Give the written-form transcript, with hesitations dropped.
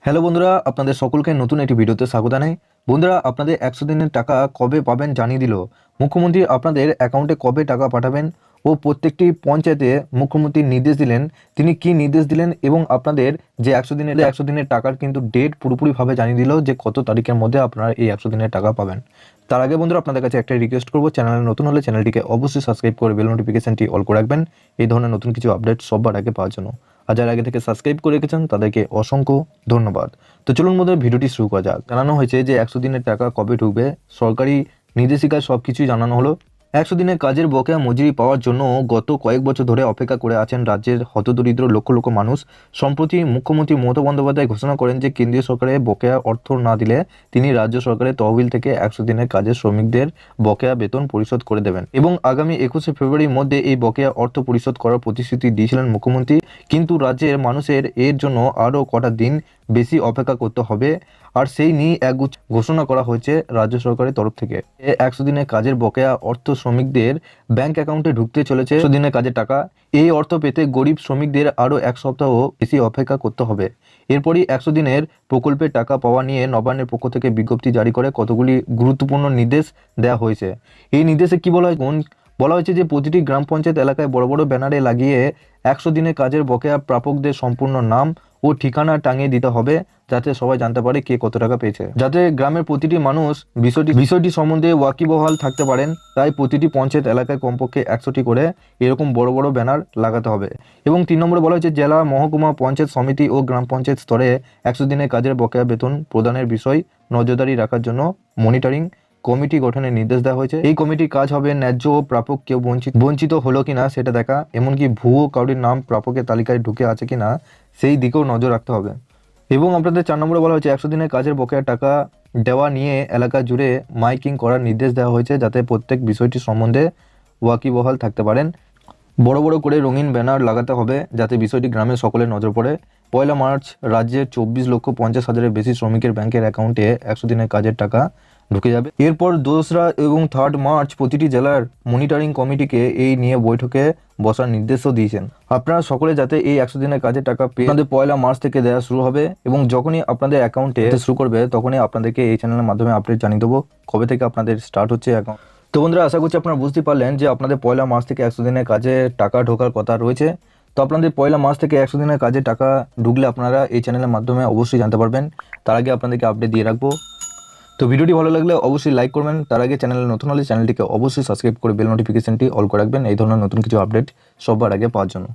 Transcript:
Hello বন্ধুরা, আপনাদের সকলকে নতুন একটি ভিডিওতে স্বাগত জানাই। বন্ধুরা, আপনাদের 100 দিনের টাকা কবে পাবেন জানিয়ে দিল মুখ্যমন্ত্রী। আপনাদের অ্যাকাউন্টে কবে টাকা পাঠাবেন ও প্রত্যেকটি পঞ্চায়েতে মুখ্যমন্ত্রী নির্দেশ দিলেন। তিনি কি নির্দেশ দিলেন এবং আপনাদের যে 100 দিনের টাকার কিন্তু ডেট পুরোপুরিভাবে জানিয়ে দিল যে কত তারিখের মধ্যে আপনারা এই 100 দিনের টাকা পাবেন। তার আগে বন্ধুরা, আপনাদের কাছে একটা রিকোয়েস্ট করবো, চ্যানেলে নতুন হলে চ্যানেলটিকে অবশ্যই সাবস্ক্রাইব করে বেল নোটিফিকেশনটি অল করে রাখবেন এই ধরনের নতুন কিছু আপডেট সবার আগে পাওয়ার জন্য। আর যারা আগে থেকে সাবস্ক্রাইব করে রেখেছেন তাদেরকে অসংখ্য ধন্যবাদ। তো চলুন বন্ধুরা, ভিডিওটি শুরু করা যাক। জানানো হয়েছে যে 100 দিনের টাকা কবে ঢুকবে, সরকারি নির্দেশিকায় সব কিছুই জানানো হলো। 100 দিনের কাজের বকেয়া মজুরি পাওয়ার জন্য গত কয়েক বছর ধরে অপেক্ষা করে আছেন রাজ্যের হতদরিদ্র লক্ষ লক্ষ মানুষ। সম্প্রতি মুখ্যমন্ত্রী মমতা বন্দ্যোপাধ্যায় ঘোষণা করেন যে কেন্দ্রীয় সরকারের বকেয়া অর্থ না দিলে তিনি রাজ্য সরকারের তহবিল থেকে 100 দিনের কাজের শ্রমিকদের বকেয়া বেতন পরিশোধ করে দেবেন এবং আগামী 21শে ফেব্রুয়ারির মধ্যে এই বকেয়া অর্থ পরিশোধ করার প্রতিশ্রুতি দিয়েছিলেন মুখ্যমন্ত্রী। কিন্তু রাজ্যের মানুষের এর জন্য আরও কটা দিন বেশি অপেক্ষা করতে হবে, আর সেই নিয়ে একগুচ্ছ ঘোষণা করা হয়েছে রাজ্য সরকারের তরফ থেকে। 100 দিনের কাজের বকেয়া অর্থ শ্রমিকদের ব্যাংক অ্যাকাউন্টে ঢুকতে চলেছে 100 দিনের কাজের টাকা। এই অর্থ পেতে গরিব শ্রমিকদের আরও এক সপ্তাহ বেশি অপেক্ষা করতে হবে। এরপরই 100 দিনের প্রকল্পের টাকা পাওয়া নিয়ে নবান্নের পক্ষ থেকে বিজ্ঞপ্তি জারি করে কতগুলি গুরুত্বপূর্ণ নির্দেশ দেওয়া হয়েছে। এই নির্দেশে কি বলা হয়? বলা হয়েছে যে প্রতিটি গ্রাম পঞ্চায়েত এলাকায় বড় বড় ব্যানারে লাগিয়ে 100 দিনের কাজের বকেয়া প্রাপকদের সম্পূর্ণ নাম ও ঠিকানা টাঙিয়ে দিতে হবে, যাতে সবাই জানতে পারে কে কত টাকা পেয়েছে। যাতে গ্রামের প্রতিটি মানুষ বিষয়টি সম্বন্ধে ওয়াকিবহাল থাকতে পারেন, তাই প্রতিটি পঞ্চায়েত এলাকায় কমপক্ষে 100টি করে এরকম বড় বড় ব্যানার লাগাতে হবে। এবং 3 নম্বরে বলা হয়েছে জেলা, মহকুমা, পঞ্চায়েত সমিতি ও গ্রাম পঞ্চায়েত স্তরে 100 দিনের কাজের বকেয়া বেতন প্রদানের বিষয় নজরদারি রাখার জন্য মনিটরিং কমিটি গঠনের নির্দেশ দেওয়া হয়েছে। এই কমিটির কাজ হবে ন্যায্য ও প্রাপক কেউ বঞ্চিত হলো কিনা সেটা দেখা, এমনকি ভুয়ো কারোর নাম প্রাপকের তালিকায় ঢুকে আছে কিনা সেই দিকেও নজর রাখতে হবে। এবং আপনাদের 4 নম্বরে বলা হয়েছে 100 দিনের কাজের বকেয়া টাকা দেওয়া নিয়ে এলাকা জুড়ে মাইকিং করার নির্দেশ দেওয়া হয়েছে, যাতে প্রত্যেক বিষয়টি সম্বন্ধে ওয়াকিবহাল থাকতে পারেন। বড় বড় করে রঙিন ব্যানার লাগাতে হবে, যাতে বিষয়টি গ্রামের সকলের নজর পড়ে। 1 মার্চ রাজ্যের 24,50,000-এর বেশি শ্রমিকের ব্যাংকের অ্যাকাউন্টে 100 দিনের কাজের টাকা ঢুকে যাবে। এরপর 2রা এবং 3 মার্চ প্রতিটি জেলার মনিটরিং কমিটিকে এই নিয়ে বৈঠকে বসার নির্দেশও দিয়েছেন। আপনারা সকলে যাতে এই 100 দিনের কাজের টাকা পেয়ে আপনাদের 1 মার্চ থেকে দেওয়া শুরু হবে এবং যখনই আপনাদের অ্যাকাউন্টে শুরু করবে তখনই আপনাদেরকে এই চ্যানেলের মাধ্যমে আপডেট জানিয়ে দেবো কবে থেকে আপনাদের স্টার্ট হচ্ছে অ্যাকাউন্ট। তো বন্ধুরা, আশা করছি আপনারা বুঝতে পারলেন যে আপনাদের 1 মার্চ থেকে 100 দিনের কাজে টাকা ঢোকার কথা রয়েছে। তো আপনাদের 1 মার্চ থেকে 100 দিনের কাজে টাকা ঢুকলে আপনারা এই চ্যানেলের মাধ্যমে অবশ্যই জানতে পারবেন। তার আগে আপনাদেরকে আপডেট দিয়ে রাখবো। তো ভিডিওটি ভালো লাগলে অবশ্যই লাইক করবেন। তার আগে চ্যানেলে নতুন হলে চ্যানেলটিকে অবশ্যই সাবস্ক্রাইব করে বেল নোটিফিকেশনটি অল করে রাখবেন এই ধরনের নতুন কিছু আপডেট সবার আগে পাওয়ার জন্য।